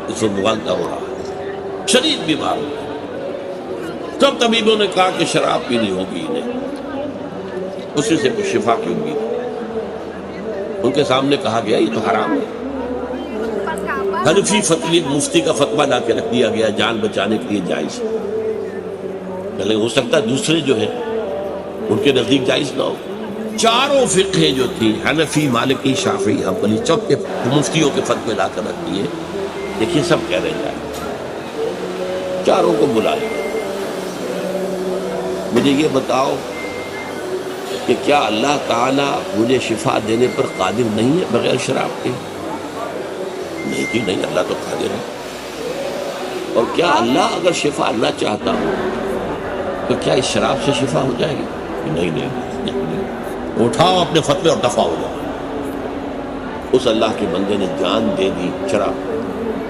اس وقت مغالطہ ہو رہا ہے، شدید بیمار ہو گیا۔ سب طبیبوں نے کہا کہ شراب پینی ہوگی انہیں، اسی سے کچھ شفا کی امید ہے۔ ان کے سامنے کہا گیا یہ تو حرام ہے۔ حنفی فتوی مفتی کا فتویٰ لا کے رکھ دیا گیا، جان بچانے کے لیے جائز ہے، پہلے ہو سکتا ہے دوسرے جو ہیں ان کے نزدیک جائز نہ ہو۔ چاروں فقہ جو تھی، حنفی، مالکی، شافعی، حنبلی، سب کے مفتیوں کے فتوے لا کر رکھ دیے، دیکھیے سب کہہ رہے ہیں، چاروں کو بلا لیا، مجھے یہ بتاؤ کہ کیا اللہ تعالیٰ مجھے شفا دینے پر قادر نہیں ہے بغیر شراب کے؟ نہیں جی نہیں، اللہ تو قادر ہے۔ اور کیا اللہ اگر شفا نہ چاہتا ہو تو کیا اس شراب سے شفا ہو جائے گی؟ نہیں نہیں، اٹھاؤ اپنے فتوے اور دفع ہو جاؤ۔ اس اللہ کے بندے نے جان دے دی شراب